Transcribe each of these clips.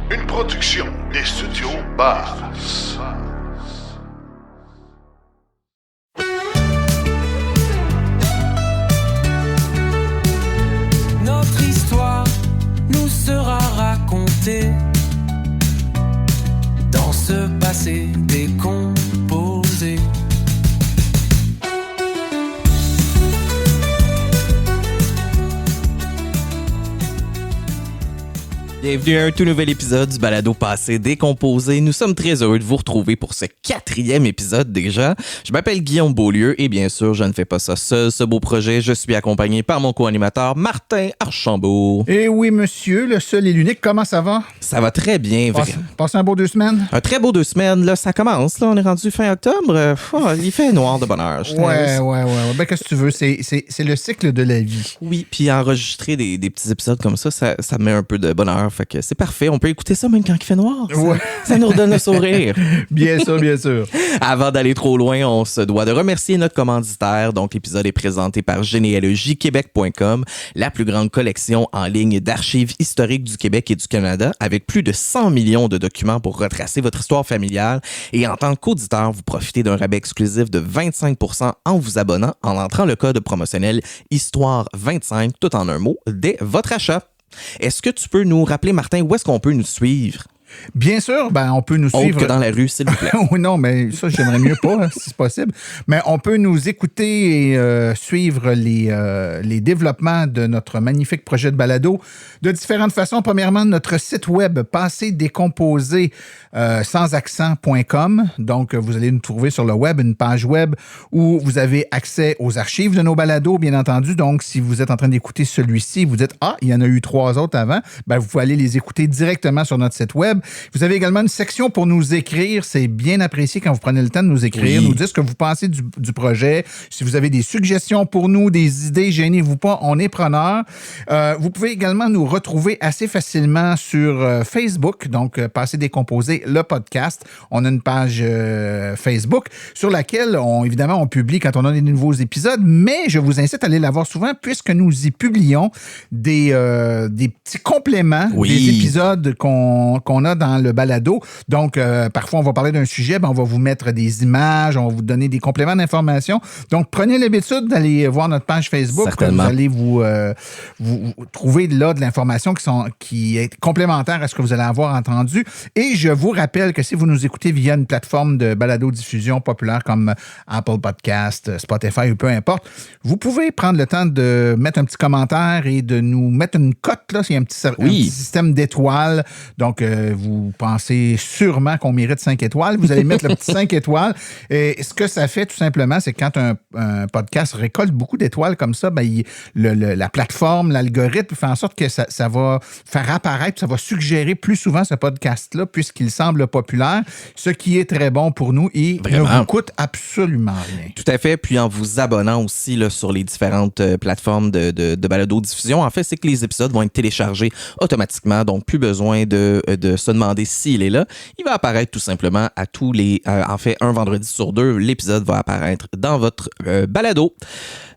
Une production des studios Bass. Notre histoire nous sera racontée dans ce passé décomposé. Bienvenue à un tout nouvel épisode du Balado Passé Décomposé. Nous sommes très heureux de vous retrouver pour ce 4e épisode déjà. Je m'appelle Guillaume Beaulieu et bien sûr, je ne fais pas ça seul, ce beau projet. Je suis accompagné par mon co-animateur Martin Archambault. Eh oui, monsieur, le seul et l'unique. Comment ça va? Ça va très bien. Passez un beau 2 semaines? Un très beau 2 semaines. Là, ça commence. Là, on est rendu fin octobre. Il fait noir de bonheur. Ouais. Ben, qu'est-ce que tu veux? C'est le cycle de la vie. Oui, puis enregistrer des petits épisodes comme ça met un peu de bonheur. Fait que c'est parfait. On peut écouter ça même quand il fait noir. Ça nous redonne le sourire. Bien sûr, bien sûr. Avant d'aller trop loin, on se doit de remercier notre commanditaire. Donc, l'épisode est présenté par généalogie-québec.com, la plus grande collection en ligne d'archives historiques du Québec et du Canada, avec plus de 100 millions de documents pour retracer votre histoire familiale. Et en tant qu'auditeur, vous profitez d'un rabais exclusif de 25% en vous abonnant en entrant le code promotionnel Histoire25, tout en un mot, dès votre achat. Est-ce que tu peux nous rappeler, Martin, où est-ce qu'on peut nous suivre? Bien sûr, ben on peut nous suivre. Autre que dans la rue, s'il vous plaît. Oui, non, mais ça, j'aimerais mieux pas, si c'est possible. Mais on peut nous écouter et suivre les développements de notre magnifique projet de balado de différentes façons. Premièrement, notre site web, passédécomposé sans accent.com. Donc, vous allez nous trouver sur le web, une page web où vous avez accès aux archives de nos balados, bien entendu. Donc, si vous êtes en train d'écouter celui-ci, vous dites « Ah, il y en a eu 3 autres avant », ben, vous pouvez aller les écouter directement sur notre site web. Vous avez également une section pour nous écrire. C'est bien apprécié quand vous prenez le temps de nous écrire, nous dire ce que vous pensez du projet. Si vous avez des suggestions pour nous, des idées, gênez-vous pas, on est preneurs. Vous pouvez également nous retrouver assez facilement sur Facebook, donc Passé Décomposé, le podcast. On a une page Facebook sur laquelle, évidemment, on publie quand on a des nouveaux épisodes, mais je vous incite à aller la voir souvent puisque nous y publions des petits compléments des épisodes qu'on a dans le balado. Donc, parfois, on va parler d'un sujet, on va vous mettre des images, on va vous donner des compléments d'information. Donc, prenez l'habitude d'aller voir notre page Facebook. Certainement. Vous allez vous trouver là de l'information qui est complémentaire à ce que vous allez avoir entendu. Et je vous rappelle que si vous nous écoutez via une plateforme de balado-diffusion populaire comme Apple Podcast, Spotify ou peu importe, vous pouvez prendre le temps de mettre un petit commentaire et de nous mettre une cote. Là, c'est un petit système d'étoiles. Donc, vous pensez sûrement qu'on mérite 5 étoiles. Vous allez mettre le petit 5 étoiles. Et ce que ça fait, tout simplement, c'est que quand un podcast récolte beaucoup d'étoiles comme ça, la plateforme, l'algorithme fait en sorte que ça va faire apparaître, ça va suggérer plus souvent ce podcast-là puisqu'il semble populaire, ce qui est très bon pour nous et ne vous coûte absolument rien. Tout à fait. Puis en vous abonnant aussi là, sur les différentes plateformes de balado-diffusion, en fait, c'est que les épisodes vont être téléchargés automatiquement. Donc, plus besoin de se demander s'il est là. Il va apparaître tout simplement à tous les... en fait, un vendredi sur 2, l'épisode va apparaître dans votre balado.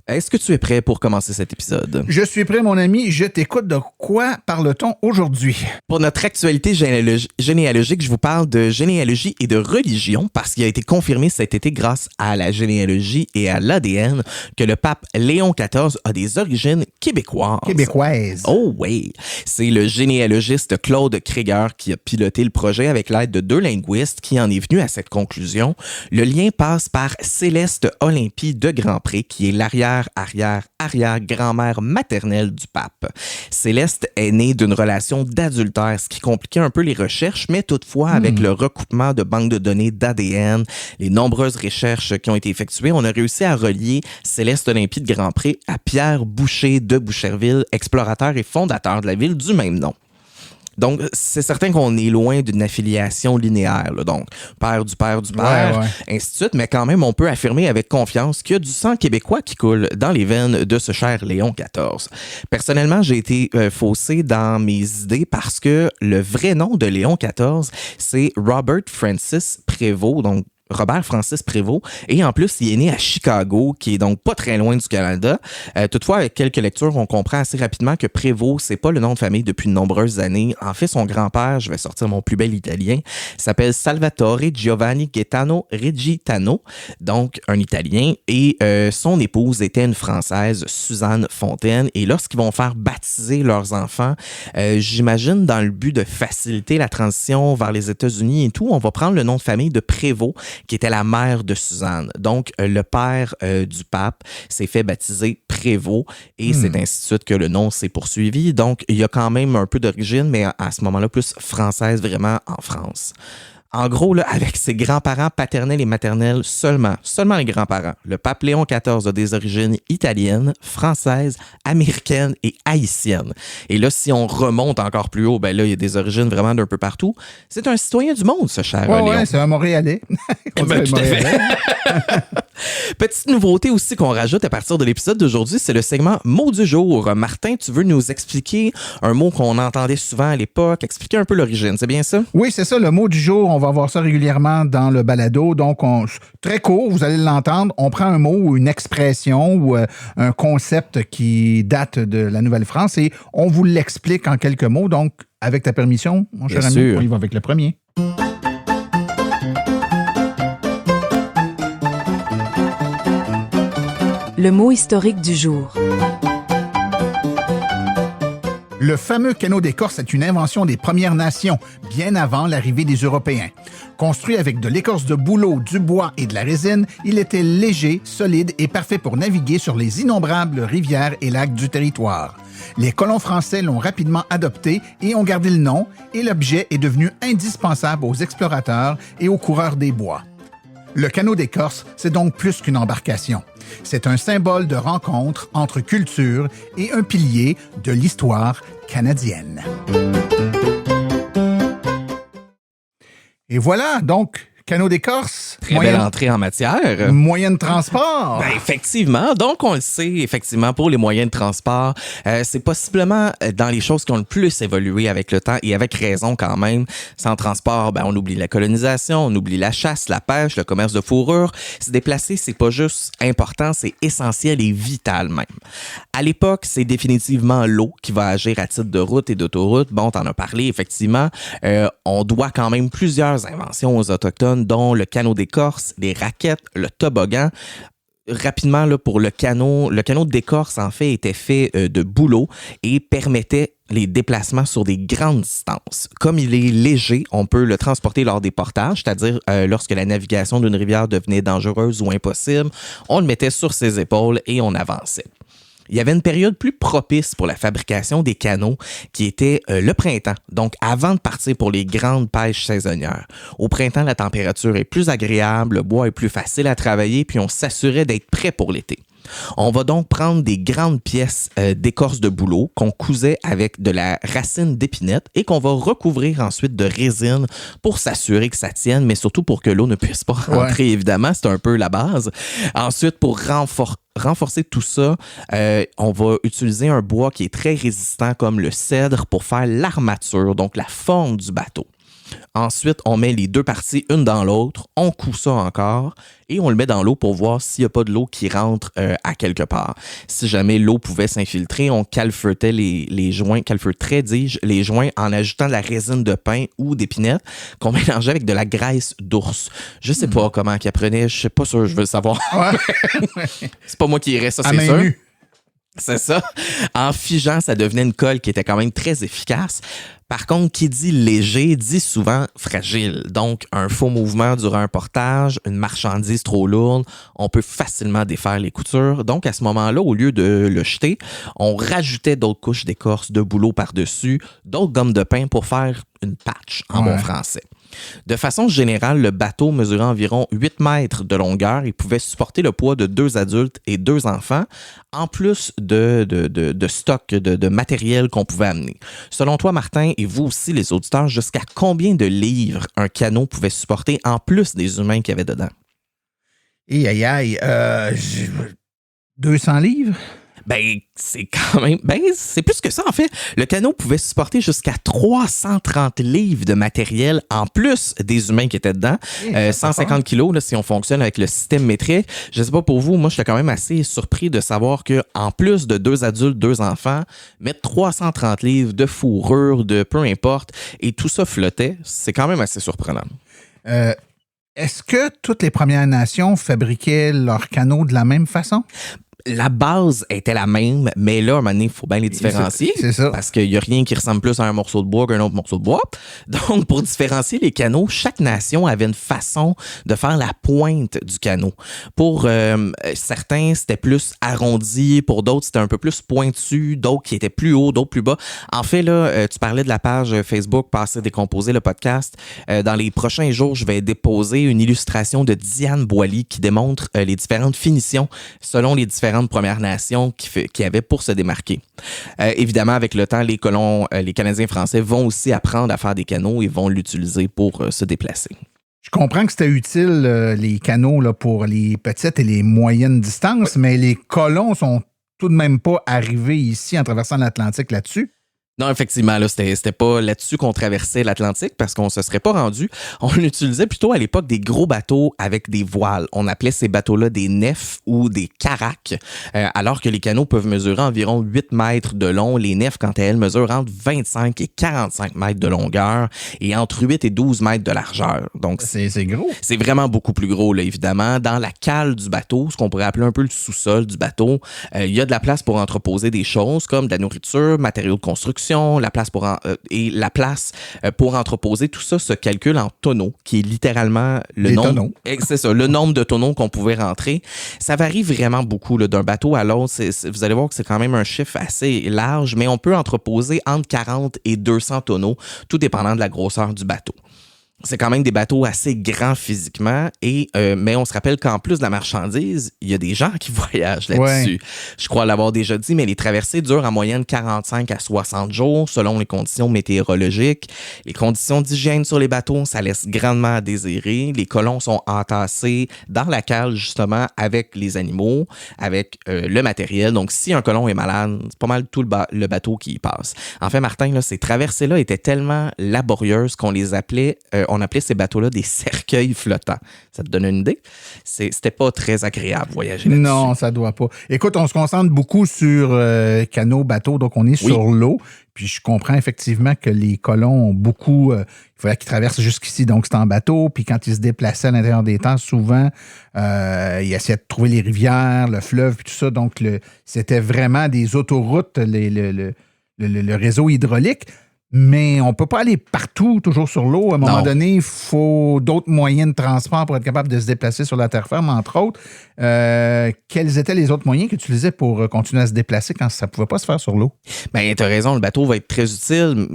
Est-ce que tu es prêt pour commencer cet épisode? Je suis prêt, mon ami. Je t'écoute. De quoi parle-t-on aujourd'hui? Pour notre actualité généalogique, je vous parle de généalogie et de religion parce qu'il a été confirmé cet été grâce à la généalogie et à l'ADN que le pape Léon XIV a des origines québécoises. Québécoises. Oh oui! C'est le généalogiste Claude Krieger qui a piloté le projet avec l'aide de 2 linguistes qui en est venu à cette conclusion. Le lien passe par Céleste Olympie de Grandpré, qui est l'arrière-arrière-arrière-grand-mère maternelle du pape. Céleste est née d'une relation d'adultère, ce qui compliquait un peu les recherches, mais toutefois, avec le recoupement de banques de données d'ADN, les nombreuses recherches qui ont été effectuées, on a réussi à relier Céleste Olympie de Grandpré à Pierre Boucher de Boucherville, explorateur et fondateur de la ville du même nom. Donc, c'est certain qu'on est loin d'une affiliation linéaire, là. Donc, père du père du père, ainsi de suite, mais quand même, on peut affirmer avec confiance qu'il y a du sang québécois qui coule dans les veines de ce cher Léon XIV. Personnellement, j'ai été faussé dans mes idées parce que le vrai nom de Léon XIV, c'est Robert Francis Prévost, donc Robert Francis Prévost. Et en plus, il est né à Chicago, qui est donc pas très loin du Canada. Toutefois, avec quelques lectures, on comprend assez rapidement que Prévost, c'est pas le nom de famille depuis de nombreuses années. En fait, son grand-père, je vais sortir mon plus bel italien, s'appelle Salvatore Giovanni Gaetano Regitano, donc un Italien. Et son épouse était une Française, Suzanne Fontaine. Et lorsqu'ils vont faire baptiser leurs enfants, j'imagine dans le but de faciliter la transition vers les États-Unis et tout, on va prendre le nom de famille de Prévost, qui était la mère de Suzanne. Donc, le père du pape s'est fait baptiser Prévost et c'est ainsi de suite que le nom s'est poursuivi. Donc, il y a quand même un peu d'origine, mais à ce moment-là, plus française vraiment en France. En gros, là, avec ses grands-parents paternels et maternels seulement les grands-parents, le pape Léon XIV a des origines italiennes, françaises, américaines et haïtiennes. Et là, si on remonte encore plus haut, ben là, il y a des origines vraiment d'un peu partout. C'est un citoyen du monde, ce cher Léon. Oui, c'est un Montréalais. Ben, tout à fait. Petite nouveauté aussi qu'on rajoute à partir de l'épisode d'aujourd'hui, c'est le segment Mot du jour. Martin, tu veux nous expliquer un mot qu'on entendait souvent à l'époque, expliquer un peu l'origine, c'est bien ça? Oui, c'est ça, le mot du jour. On va voir ça régulièrement dans le balado. Donc, très court, vous allez l'entendre. On prend un mot ou une expression ou un concept qui date de la Nouvelle-France et on vous l'explique en quelques mots. Donc, avec ta permission, mon cher ami, on y va avec le premier. Le mot historique du jour. Le fameux canot d'écorce est une invention des Premières Nations, bien avant l'arrivée des Européens. Construit avec de l'écorce de bouleau, du bois et de la résine, il était léger, solide et parfait pour naviguer sur les innombrables rivières et lacs du territoire. Les colons français l'ont rapidement adopté et ont gardé le nom, et l'objet est devenu indispensable aux explorateurs et aux coureurs des bois. Le canot d'écorce, c'est donc plus qu'une embarcation. C'est un symbole de rencontre entre cultures et un pilier de l'histoire canadienne. Et voilà, donc, canot d'écorce. Très belle entrée en matière. Moyen de transport. Ben, effectivement. Donc, on le sait, effectivement, pour les moyens de transport, c'est possiblement dans les choses qui ont le plus évolué avec le temps et avec raison quand même. Sans transport, ben, on oublie la colonisation, on oublie la chasse, la pêche, le commerce de fourrure. Se déplacer, c'est pas juste important, c'est essentiel et vital même. À l'époque, c'est définitivement l'eau qui va agir à titre de route et d'autoroute. Bon, t'en as parlé, effectivement. On doit quand même plusieurs inventions aux Autochtones, dont le canot d'écorce, les raquettes, le toboggan. Rapidement, là, pour le canot d'écorce, en fait, était fait de bouleau et permettait les déplacements sur des grandes distances. Comme il est léger, on peut le transporter lors des portages, c'est-à-dire lorsque la navigation d'une rivière devenait dangereuse ou impossible, on le mettait sur ses épaules et on avançait. Il y avait une période plus propice pour la fabrication des canots qui était le printemps, donc avant de partir pour les grandes pêches saisonnières. Au printemps, la température est plus agréable, le bois est plus facile à travailler, puis on s'assurait d'être prêt pour l'été. On va donc prendre des grandes pièces d'écorce de bouleau qu'on cousait avec de la racine d'épinette et qu'on va recouvrir ensuite de résine pour s'assurer que ça tienne, mais surtout pour que l'eau ne puisse pas rentrer, évidemment. C'est un peu la base. Ensuite, pour renforcer tout ça, on va utiliser un bois qui est très résistant comme le cèdre pour faire l'armature, donc la forme du bateau. Ensuite, on met les deux parties une dans l'autre, on coud ça encore et on le met dans l'eau pour voir s'il n'y a pas de l'eau qui rentre à quelque part. Si jamais l'eau pouvait s'infiltrer, on calfeutrait les joints en ajoutant de la résine de pin ou d'épinette qu'on mélangeait avec de la graisse d'ours. Je sais pas comment qu'ils apprenaient, je suis pas sûr, je veux le savoir. Ouais. C'est pas moi qui irais ça, c'est sûr. C'est ça. En figeant, ça devenait une colle qui était quand même très efficace. Par contre, qui dit léger dit souvent fragile. Donc, un faux mouvement durant un portage, une marchandise trop lourde, on peut facilement défaire les coutures. Donc, à ce moment-là, au lieu de le jeter, on rajoutait d'autres couches d'écorce de bouleau par-dessus, d'autres gommes de pain pour faire une patch en bon français. De façon générale, le bateau mesurait environ 8 mètres de longueur et pouvait supporter le poids de 2 adultes et 2 enfants, en plus de stock, de matériel qu'on pouvait amener. Selon toi, Martin, et vous aussi, les auditeurs, jusqu'à combien de livres un canot pouvait supporter en plus des humains qu'il y avait dedans? 200 livres? C'est quand même... c'est plus que ça, en fait. Le canot pouvait supporter jusqu'à 330 livres de matériel en plus des humains qui étaient dedans. 150 kilos, là, si on fonctionne avec le système métrique. Je sais pas pour vous, moi, j'étais quand même assez surpris de savoir qu'en plus de 2 adultes, 2 enfants, mettre 330 livres de fourrure, de peu importe, et tout ça flottait, c'est quand même assez surprenant. Est-ce que toutes les Premières Nations fabriquaient leurs canots de la même façon? La base était la même, mais là, à un moment donné, il faut bien les différencier. C'est ça. Parce qu'il n'y a rien qui ressemble plus à un morceau de bois qu'un autre morceau de bois. Donc, pour différencier les canots, chaque nation avait une façon de faire la pointe du canot. Pour certains, c'était plus arrondi. Pour d'autres, c'était un peu plus pointu. D'autres qui étaient plus hauts, d'autres plus bas. En fait, là, tu parlais de la page Facebook Passer décomposer le podcast. Dans les prochains jours, je vais déposer une illustration de Diane Boily qui démontre les différentes finitions selon les différentes Premières Nations qui avaient pour se démarquer. Évidemment, avec le temps, les colons, les Canadiens français vont aussi apprendre à faire des canots et vont l'utiliser pour se déplacer. Je comprends que c'était utile, les canots, là, pour les petites et les moyennes distances, mais les colons sont tout de même pas arrivés ici en traversant l'Atlantique là-dessus. Non, effectivement, là, c'était pas là-dessus qu'on traversait l'Atlantique parce qu'on se serait pas rendu. On utilisait plutôt à l'époque des gros bateaux avec des voiles. On appelait ces bateaux-là des nefs ou des caracs, alors que les canots peuvent mesurer environ 8 mètres de long. Les nefs, quant à elles, mesurent entre 25 et 45 mètres de longueur et entre 8 et 12 mètres de largeur. Donc, c'est gros. C'est vraiment beaucoup plus gros, là, évidemment. Dans la cale du bateau, ce qu'on pourrait appeler un peu le sous-sol du bateau, il y a de la place pour entreposer des choses comme de la nourriture, matériaux de construction, la place pour entreposer, tout ça se calcule en tonneaux, qui est littéralement le nombre. Tonneaux. C'est ça, le nombre de tonneaux qu'on pouvait rentrer. Ça varie vraiment beaucoup là, d'un bateau à l'autre. Vous allez voir que c'est quand même un chiffre assez large, mais on peut entreposer entre 40 et 200 tonneaux, tout dépendant de la grosseur du bateau. C'est quand même des bateaux assez grands physiquement, mais on se rappelle qu'en plus de la marchandise, il y a des gens qui voyagent là-dessus. Ouais. Je crois l'avoir déjà dit, mais les traversées durent en moyenne 45 à 60 jours selon les conditions météorologiques. Les conditions d'hygiène sur les bateaux, ça laisse grandement à désirer. Les colons sont entassés dans la cale, justement, avec les animaux, avec le matériel. Donc, si un colon est malade, c'est pas mal tout le bateau qui y passe. En fait, Martin, là, ces traversées-là étaient tellement laborieuses qu'on les appelait... on appelait ces bateaux-là des cercueils flottants. Ça te donne une idée? C'était pas très agréable voyager là-dessus. Non, ça doit pas. Écoute, on se concentre beaucoup sur canaux, bateaux, donc on est sur l'eau. Puis je comprends effectivement que les colons ont beaucoup... il fallait qu'ils traversent jusqu'ici, donc c'est en bateau. Puis quand ils se déplaçaient à l'intérieur des temps, souvent, ils essayaient de trouver les rivières, le fleuve, puis tout ça. Donc c'était vraiment des autoroutes, le réseau hydraulique. Mais on ne peut pas aller partout, toujours sur l'eau. À un moment donné, il faut d'autres moyens de transport pour être capable de se déplacer sur la terre ferme, entre autres. Quels étaient les autres moyens que tu utilisais pour continuer à se déplacer quand ça ne pouvait pas se faire sur l'eau? Bien, tu as raison, le bateau va être très utile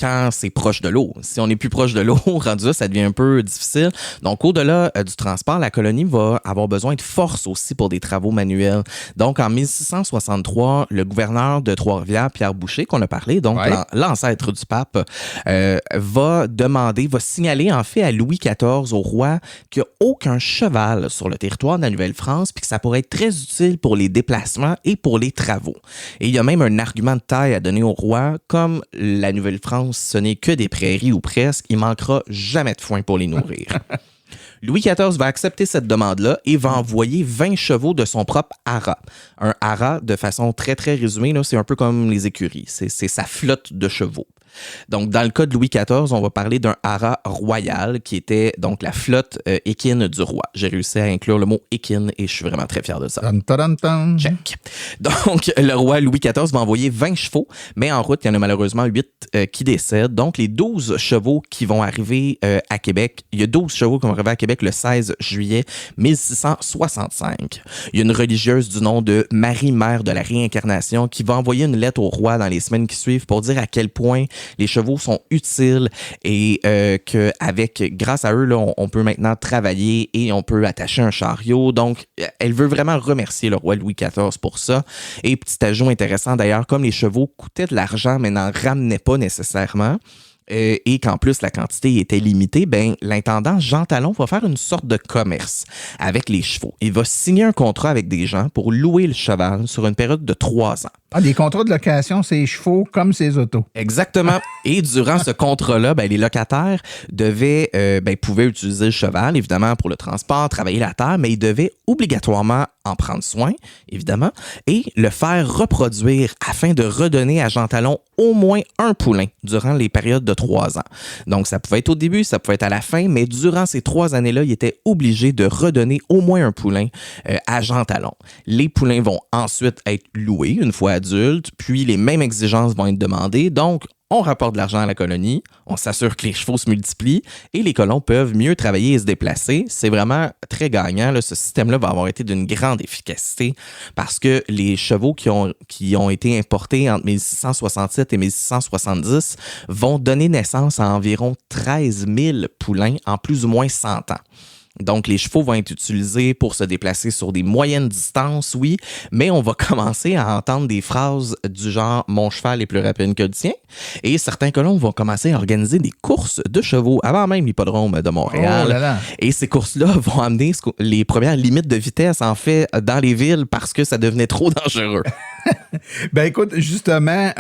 quand c'est proche de l'eau. Si on est plus proche de l'eau, rendu là, ça devient un peu difficile. Donc, au-delà du transport, la colonie va avoir besoin de force aussi pour des travaux manuels. Donc, en 1663, le gouverneur de Trois-Rivières, Pierre Boucher, qu'on a parlé, donc l'ancêtre du pape, va signaler en fait à Louis XIV, au roi, qu'il n'y a aucun cheval sur le territoire de la Nouvelle-France puis que ça pourrait être très utile pour les déplacements et pour les travaux. Et il y a même un argument de taille à donner au roi, comme la Nouvelle-France, ce n'est que des prairies ou presque, il manquera jamais de foin pour les nourrir. Louis XIV va accepter cette demande-là et va envoyer 20 chevaux de son propre haras. Un haras, de façon très, très résumée, là, c'est un peu comme les écuries. C'est sa flotte de chevaux. Donc, dans le cas de Louis XIV, on va parler d'un haras royal qui était donc la flotte équine du roi. J'ai réussi à inclure le mot équine et je suis vraiment très fier de ça. Check. Donc, le roi Louis XIV va envoyer 20 chevaux, mais en route, il y en a malheureusement 8 qui décèdent. Donc, les 12 chevaux qui vont arriver à Québec, il y a 12 chevaux qui vont arriver à Québec le 16 juillet 1665. Il y a une religieuse du nom de Marie, mère de la réincarnation, qui va envoyer une lettre au roi dans les semaines qui suivent pour dire à quel point les chevaux sont utiles et grâce à eux, là, on peut maintenant travailler et on peut attacher un chariot. Donc, elle veut vraiment remercier le roi Louis XIV pour ça. Et petit ajout intéressant d'ailleurs, comme les chevaux coûtaient de l'argent mais n'en ramenaient pas nécessairement, et qu'en plus la quantité était limitée, ben l'intendant Jean Talon va faire une sorte de commerce avec les chevaux. Il va signer un contrat avec des gens pour louer le cheval sur une période de 3 ans. Ah, des contrats de location, c'est chevaux comme ses autos. Exactement. Et durant ce contrat-là, ben, les locataires pouvaient utiliser le cheval, évidemment, pour le transport, travailler la terre, mais ils devaient obligatoirement en prendre soin, évidemment, et le faire reproduire afin de redonner à Jean Talon au moins un poulain durant les périodes de 3 ans. Donc, ça pouvait être au début, ça pouvait être à la fin, mais durant ces 3 années-là, il était obligé de redonner au moins un poulain à Jean Talon. Les poulains vont ensuite être loués une fois adultes, puis les mêmes exigences vont être demandées. Donc, on rapporte de l'argent à la colonie, on s'assure que les chevaux se multiplient et les colons peuvent mieux travailler et se déplacer. C'est vraiment très gagnant. Là. Ce système-là va avoir été d'une grande efficacité parce que les chevaux qui ont été importés entre 1667 et 1670 vont donner naissance à environ 13 000 poulains en plus ou moins 100 ans. Donc, les chevaux vont être utilisés pour se déplacer sur des moyennes distances, oui, mais on va commencer à entendre des phrases du genre « Mon cheval est plus rapide que le tien » et certains colons vont commencer à organiser des courses de chevaux avant même l'hippodrome de Montréal. Oh là là. Et ces courses-là vont amener les premières limites de vitesse, en fait, dans les villes parce que ça devenait trop dangereux. Ben écoute, justement,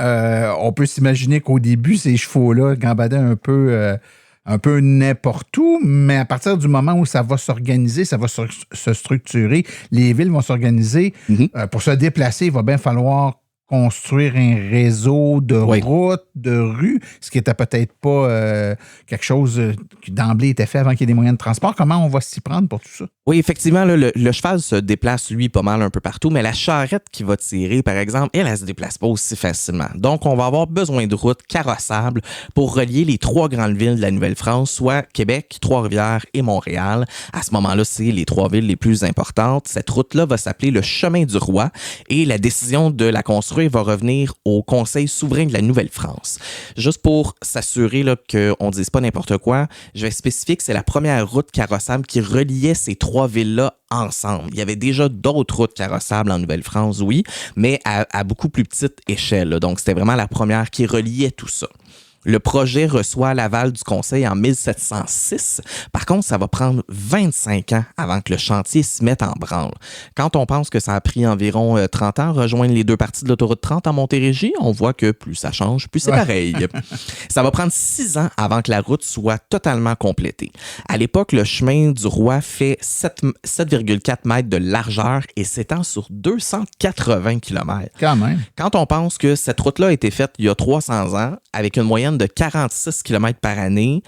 on peut s'imaginer qu'au début, ces chevaux-là gambadaient un peu n'importe où, mais à partir du moment où ça va s'organiser, ça va se structurer, les villes vont s'organiser. Pour se déplacer, il va bien falloir construire un réseau de routes, de rues, ce qui n'était peut-être pas quelque chose qui d'emblée était fait avant qu'il y ait des moyens de transport. Comment on va s'y prendre pour tout ça? Oui, effectivement, là, le cheval se déplace, lui, pas mal un peu partout, mais la charrette qui va tirer, par exemple, elle se déplace pas aussi facilement. Donc, on va avoir besoin de routes carrossables pour relier les 3 grandes villes de la Nouvelle-France, soit Québec, Trois-Rivières et Montréal. À ce moment-là, c'est les 3 villes les plus importantes. Cette route-là va s'appeler le Chemin du Roi et la décision de la construire va revenir au Conseil souverain de la Nouvelle-France. Juste pour s'assurer là, qu'on ne dise pas n'importe quoi, je vais spécifier que c'est la première route carrossable qui reliait ces 3 villes-là ensemble. Il y avait déjà d'autres routes carrossables en Nouvelle-France, oui, mais à beaucoup plus petite échelle. Là. Donc, c'était vraiment la première qui reliait tout ça. Le projet reçoit l'aval du Conseil en 1706. Par contre, ça va prendre 25 ans avant que le chantier se mette en branle. Quand on pense que ça a pris environ 30 ans rejoindre les 2 parties de l'autoroute 30 en Montérégie, on voit que plus ça change, plus c'est pareil. Ça va prendre 6 ans avant que la route soit totalement complétée. À l'époque, le chemin du Roi fait 7,4 mètres de largeur et s'étend sur 280 km. Quand même. Quand on pense que cette route-là a été faite il y a 300 ans, avec une moyenne de 46 km par année,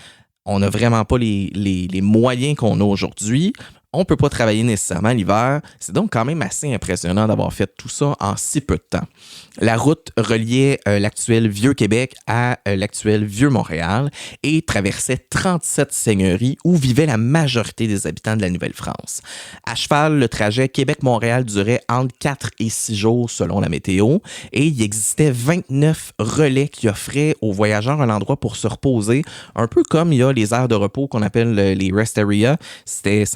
on n'a vraiment pas les moyens qu'on a aujourd'hui. On ne peut pas travailler nécessairement l'hiver. C'est donc quand même assez impressionnant d'avoir fait tout ça en si peu de temps. La route reliait l'actuel Vieux-Québec à l'actuel Vieux-Montréal et traversait 37 seigneuries où vivait la majorité des habitants de la Nouvelle-France. À cheval, le trajet Québec-Montréal durait entre 4 et 6 jours selon la météo et il existait 29 relais qui offraient aux voyageurs un endroit pour se reposer, un peu comme il y a les aires de repos qu'on appelle les rest areas. C'était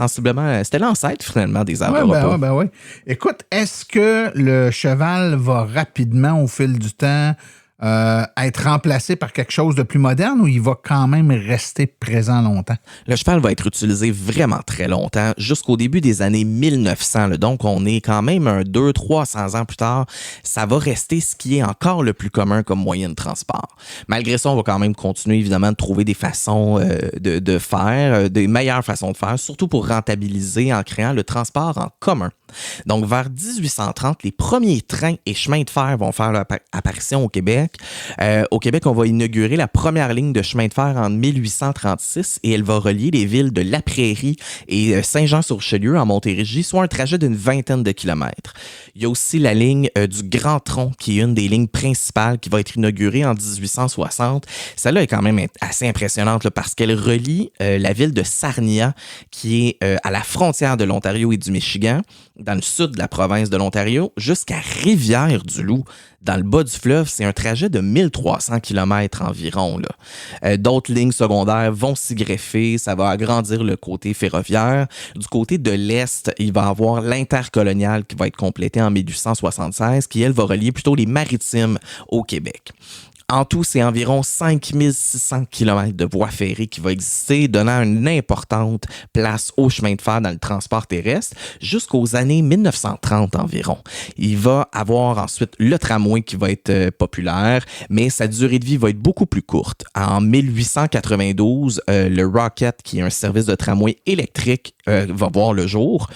l'ancêtre finalement des aires de repos. Oui. Écoute, est-ce que le cheval va rapidement au fil du temps être remplacé par quelque chose de plus moderne ou il va quand même rester présent longtemps? Le cheval va être utilisé vraiment très longtemps, jusqu'au début des années 1900. Là. Donc, on est quand même 200-300 ans plus tard. Ça va rester ce qui est encore le plus commun comme moyen de transport. Malgré ça, on va quand même continuer, évidemment, de trouver des façons de faire, des meilleures façons de faire, surtout pour rentabiliser en créant le transport en commun. Donc, vers 1830, les premiers trains et chemins de fer vont faire leur apparition au Québec. Au Québec, on va inaugurer la première ligne de chemin de fer en 1836 et elle va relier les villes de La Prairie et Saint-Jean-sur-Richelieu en Montérégie, soit un trajet d'une 20aine de kilomètres. Il y a aussi la ligne du Grand Tronc, qui est une des lignes principales qui va être inaugurée en 1860. Celle-là est quand même assez impressionnante là, parce qu'elle relie la ville de Sarnia, qui est à la frontière de l'Ontario et du Michigan, dans le sud de la province de l'Ontario, jusqu'à Rivière-du-Loup. Dans le bas du fleuve, c'est un trajet de 1300 km environ. Là. D'autres lignes secondaires vont s'y greffer, ça va agrandir le côté ferroviaire. Du côté de l'Est, il va y avoir l'intercoloniale qui va être complétée en 1876, qui, elle, va relier plutôt les maritimes au Québec. En tout, c'est environ 5600 km de voies ferrées qui va exister, donnant une importante place au chemin de fer dans le transport terrestre jusqu'aux années 1930 environ. Il va avoir ensuite le tramway qui va être populaire, mais sa durée de vie va être beaucoup plus courte. En 1892, le Rocket, qui est un service de tramway électrique, va voir le jour.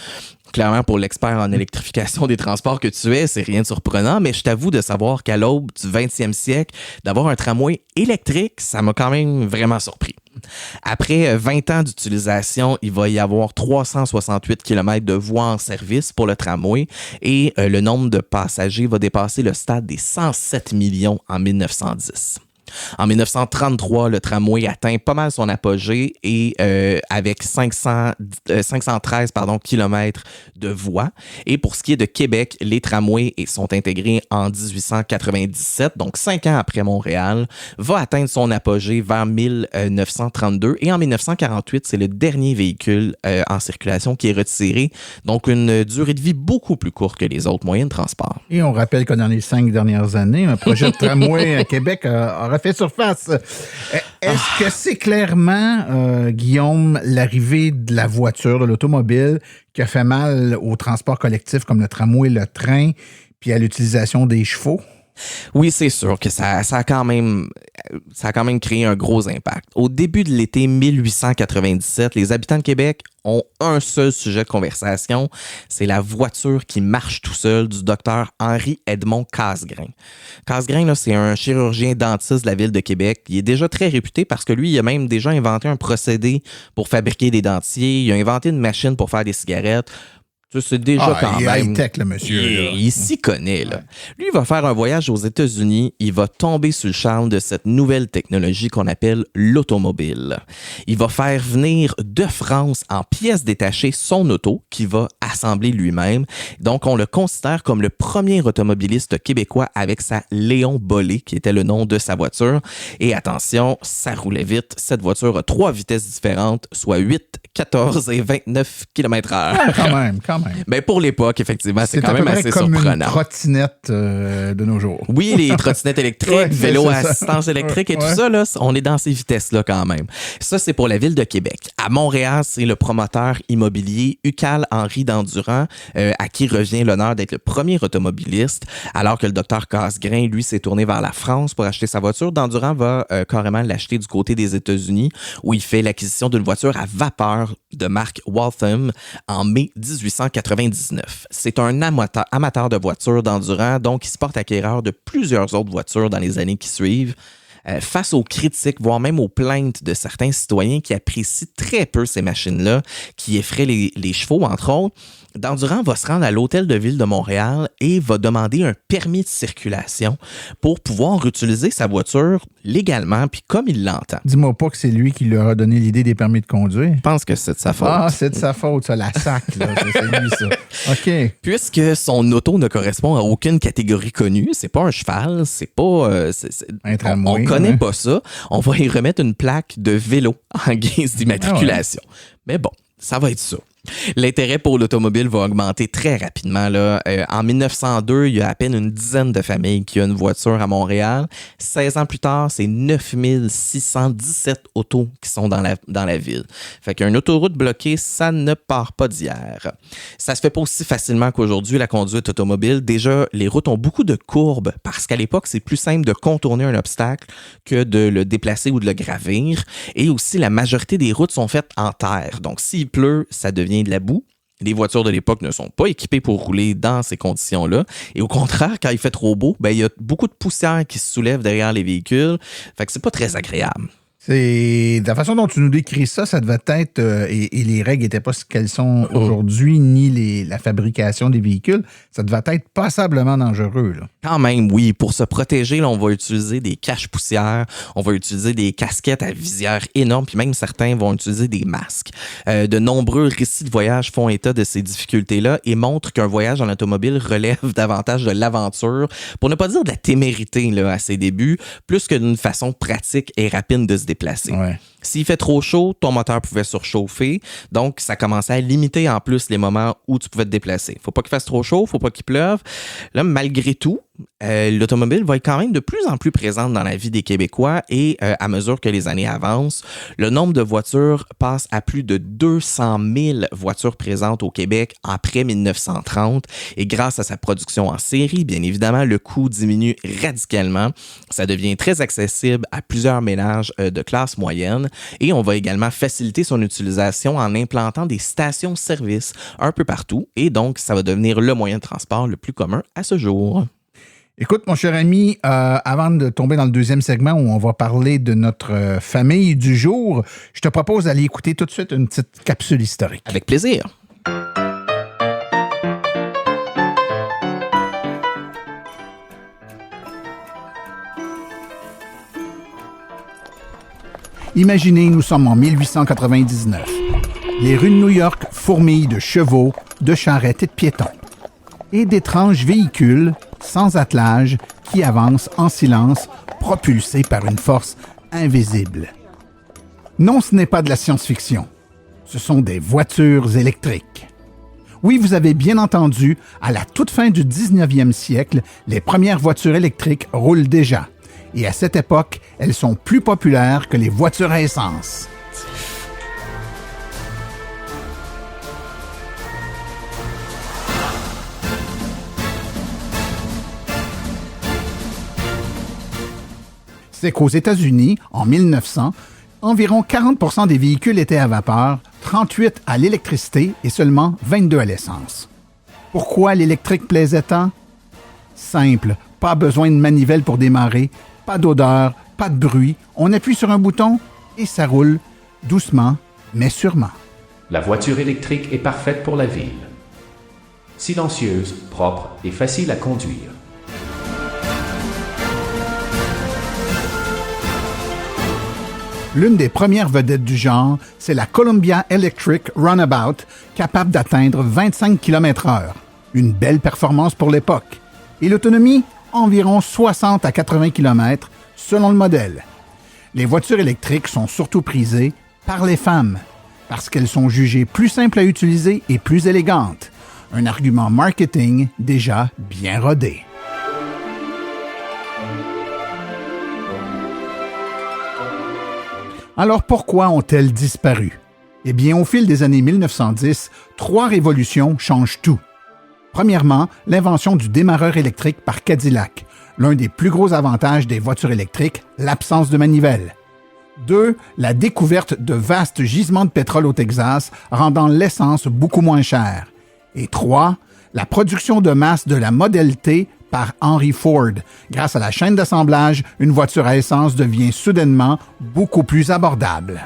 Clairement, pour l'expert en électrification des transports que tu es, c'est rien de surprenant, mais je t'avoue de savoir qu'à l'aube du 20e siècle, d'avoir un tramway électrique, ça m'a quand même vraiment surpris. Après 20 ans d'utilisation, il va y avoir 368 km de voies en service pour le tramway et le nombre de passagers va dépasser le stade des 107 millions en 1910. En 1933, le tramway atteint pas mal son apogée et avec 513 kilomètres de voies. Et pour ce qui est de Québec, les tramways sont intégrés en 1897, donc 5 ans après Montréal, va atteindre son apogée vers 1932. Et en 1948, c'est le dernier véhicule en circulation qui est retiré, donc une durée de vie beaucoup plus courte que les autres moyens de transport. Et on rappelle que dans les 5 dernières années, un projet de tramway à Québec aura fait surface. Est-ce que c'est clairement, Guillaume, l'arrivée de la voiture, de l'automobile, qui a fait mal au transport collectif comme le tramway, le train, puis à l'utilisation des chevaux? Oui, c'est sûr que ça a quand même créé un gros impact. Au début de l'été 1897, les habitants de Québec ont un seul sujet de conversation, c'est la voiture qui marche tout seul du docteur Henri-Edmond Casgrain. Casgrain, là, c'est un chirurgien dentiste de la ville de Québec. Il est déjà très réputé parce que lui, il a même déjà inventé un procédé pour fabriquer des dentiers. Il a inventé une machine pour faire des cigarettes. C'est déjà quand il est même... high-tech, le monsieur. Il s'y connaît, là. Lui, il va faire un voyage aux États-Unis. Il va tomber sur le charme de cette nouvelle technologie qu'on appelle l'automobile. Il va faire venir de France en pièces détachées son auto qu'il va assembler lui-même. Donc, on le considère comme le premier automobiliste québécois avec sa Léon Bollé, qui était le nom de sa voiture. Et attention, ça roulait vite. Cette voiture a 3 vitesses différentes, soit 8, 14 et 29 km/h. Ah, quand même. Ben pour l'époque, effectivement, c'est quand même assez comme surprenant. une trottinette de nos jours. Oui, les trottinettes électriques, Ouais, vélos à ça. assistance électrique et tout ça, là, on est dans ces vitesses-là quand même. Ça, c'est pour la ville de Québec. À Montréal, c'est le promoteur immobilier Ucal Henri d'Endurant à qui revient l'honneur d'être le premier automobiliste, alors que le docteur Casgrain, lui, s'est tourné vers la France pour acheter sa voiture. D'Endurant va carrément l'acheter du côté des États-Unis, où il fait l'acquisition d'une voiture à vapeur de marque Waltham en mai 1899. C'est un amateur de voitures d'endurant, donc il se porte acquéreur de plusieurs autres voitures dans les années qui suivent. Face aux critiques, voire même aux plaintes de certains citoyens qui apprécient très peu ces machines-là, qui effraient les chevaux, entre autres, D'Endurant va se rendre à l'hôtel de ville de Montréal et va demander un permis de circulation pour pouvoir utiliser sa voiture légalement, puis comme il l'entend. Dis-moi pas que c'est lui qui leur a donné l'idée des permis de conduire. Je pense que c'est de sa faute. Ah, c'est de sa faute, ça, la sac, là. C'est lui, ça. OK. Puisque son auto ne correspond à aucune catégorie connue, c'est pas un cheval, c'est pas... Un tramway, on connaît ouais. pas ça. On va y remettre une plaque de vélo en guise d'immatriculation. Mais bon, ça va être ça. L'intérêt pour l'automobile va augmenter très rapidement. Là. En 1902, il y a à peine une dizaine de familles qui ont une voiture à Montréal. 16 ans plus tard, c'est 9617 autos qui sont dans la ville. Fait qu'une autoroute bloquée, ça ne part pas d'hier. Ça se fait pas aussi facilement qu'aujourd'hui, la conduite automobile. Déjà, les routes ont beaucoup de courbes parce qu'à l'époque, c'est plus simple de contourner un obstacle que de le déplacer ou de le gravir. Et aussi, la majorité des routes sont faites en terre. Donc, s'il pleut, ça devient de la boue. Les voitures de l'époque ne sont pas équipées pour rouler dans ces conditions-là. Et au contraire, quand il fait trop beau, il y a beaucoup de poussière qui se soulève derrière les véhicules. Fait que c'est pas très agréable. C'est de la façon dont tu nous décris ça, ça devait être, et les règles n'étaient pas ce qu'elles sont aujourd'hui, ni la fabrication des véhicules, ça devait être passablement dangereux, là. Quand même, oui. Pour se protéger, là, on va utiliser des cache-poussières, on va utiliser des casquettes à visière énormes, puis même certains vont utiliser des masques. De nombreux récits de voyage font état de ces difficultés-là et montrent qu'un voyage en automobile relève davantage de l'aventure, pour ne pas dire de la témérité là, à ses débuts, plus que d'une façon pratique et rapide de se déplacer. Ouais. S'il fait trop chaud, ton moteur pouvait surchauffer. Donc, ça commençait à limiter en plus les moments où tu pouvais te déplacer. Faut pas qu'il fasse trop chaud, faut pas qu'il pleuve. Là, malgré tout, l'automobile va être quand même de plus en plus présente dans la vie des Québécois et à mesure que les années avancent, le nombre de voitures passe à plus de 200 000 voitures présentes au Québec après 1930 et grâce à sa production en série, bien évidemment, le coût diminue radicalement. Ça devient très accessible à plusieurs ménages de classe moyenne et on va également faciliter son utilisation en implantant des stations-service un peu partout et donc ça va devenir le moyen de transport le plus commun à ce jour. Écoute, mon cher ami, avant de tomber dans le deuxième segment où on va parler de notre famille du jour, je te propose d'aller écouter tout de suite une petite capsule historique. Avec plaisir. Imaginez, nous sommes en 1899. Les rues de New York fourmillent de chevaux, de charrettes et de piétons. Et d'étranges véhicules sans attelage qui avancent en silence, propulsés par une force invisible. Non, ce n'est pas de la science-fiction. Ce sont des voitures électriques. Oui, vous avez bien entendu, à la toute fin du 19e siècle, les premières voitures électriques roulent déjà. Et à cette époque, elles sont plus populaires que les voitures à essence. C'est qu'aux États-Unis, en 1900, environ 40% des véhicules étaient à vapeur, 38 à l'électricité et seulement 22 à l'essence. Pourquoi l'électrique plaisait tant? Simple, pas besoin de manivelle pour démarrer, pas d'odeur, pas de bruit, on appuie sur un bouton et ça roule, doucement, mais sûrement. La voiture électrique est parfaite pour la ville. Silencieuse, propre et facile à conduire. L'une des premières vedettes du genre, c'est la Columbia Electric Runabout, capable d'atteindre 25 km/h. Une belle performance pour l'époque. Et l'autonomie, environ 60 à 80 km, selon le modèle. Les voitures électriques sont surtout prisées par les femmes, parce qu'elles sont jugées plus simples à utiliser et plus élégantes. Un argument marketing déjà bien rodé. Alors pourquoi ont-elles disparu? Eh bien, au fil des années 1910, 3 révolutions changent tout. Premièrement, l'invention du démarreur électrique par Cadillac. L'un des plus gros avantages des voitures électriques, l'absence de manivelle. 2. La découverte de vastes gisements de pétrole au Texas, rendant l'essence beaucoup moins chère. Et 3. La production de masse de la Model T par Henry Ford. Grâce à la chaîne d'assemblage, une voiture à essence devient soudainement beaucoup plus abordable.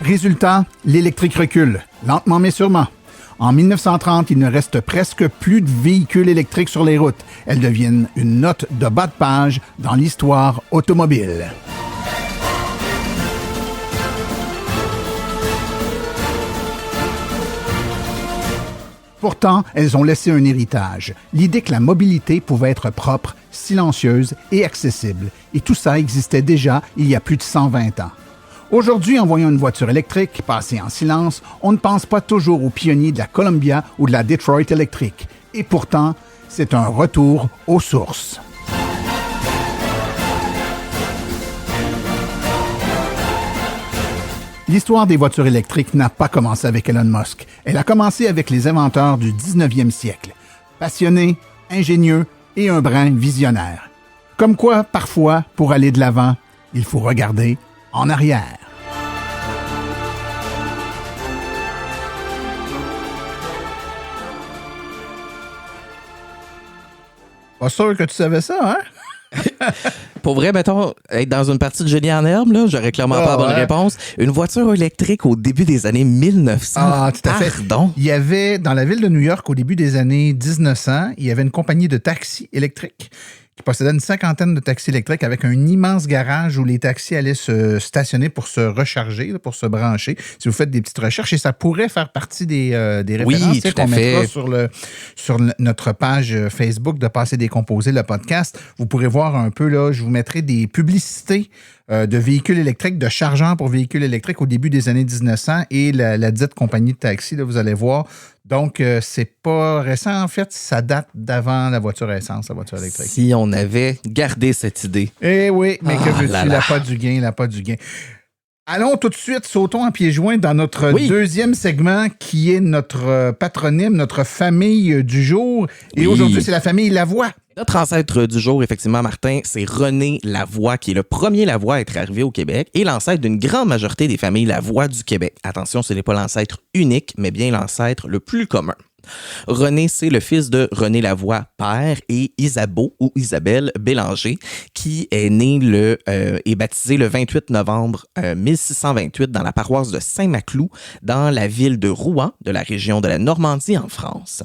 Résultat, l'électrique recule, lentement mais sûrement. En 1930, il ne reste presque plus de véhicules électriques sur les routes. Elles deviennent une note de bas de page dans l'histoire automobile. Pourtant, elles ont laissé un héritage, l'idée que la mobilité pouvait être propre, silencieuse et accessible. Et tout ça existait déjà il y a plus de 120 ans. Aujourd'hui, en voyant une voiture électrique passer en silence, on ne pense pas toujours aux pionniers de la Columbia ou de la Detroit Electric. Et pourtant, c'est un retour aux sources. L'histoire des voitures électriques n'a pas commencé avec Elon Musk. Elle a commencé avec les inventeurs du 19e siècle. Passionnés, ingénieux et un brin visionnaire. Comme quoi, parfois, pour aller de l'avant, il faut regarder en arrière. Pas sûr que tu savais ça, hein? Pour vrai, mettons, être dans une partie de Génie en herbe, là, j'aurais clairement pas la bonne réponse. Une voiture électrique au début des années 1900. Ah, tout à fait. Pardon. Il y avait, dans la ville de New York, au début des années 1900, il y avait une compagnie de taxis électriques qui possédait une 50aine de taxis électriques avec un immense garage où les taxis allaient se stationner pour se recharger, pour se brancher. Si vous faites des petites recherches, et ça pourrait faire partie des références tout qu'on à fait. mettra sur notre page Facebook de Passer Décomposé, le podcast. Vous pourrez voir un peu, là, je vous mettrai des publicités de véhicules électriques, de chargeurs pour véhicules électriques au début des années 1900 et la dite compagnie de taxi, là, vous allez voir. Donc, c'est pas récent. En fait, ça date d'avant la voiture à essence, la voiture électrique. Si on avait gardé cette idée. Eh oui, mais que veux-tu? là. La pas du gain. Allons tout de suite, sautons en pieds joints dans notre deuxième segment qui est notre patronyme, notre famille du jour. Et aujourd'hui, c'est la famille Lavoie. Notre ancêtre du jour, effectivement, Martin, c'est René Lavoie, qui est le premier Lavoie à être arrivé au Québec et l'ancêtre d'une grande majorité des familles Lavoie du Québec. Attention, ce n'est pas l'ancêtre unique, mais bien l'ancêtre le plus commun. René, c'est le fils de René Lavoie, père, et Isabeau ou Isabelle Bélanger, qui est né et baptisé le 28 novembre 1628 dans la paroisse de Saint-Maclou, dans la ville de Rouen, de la région de la Normandie en France.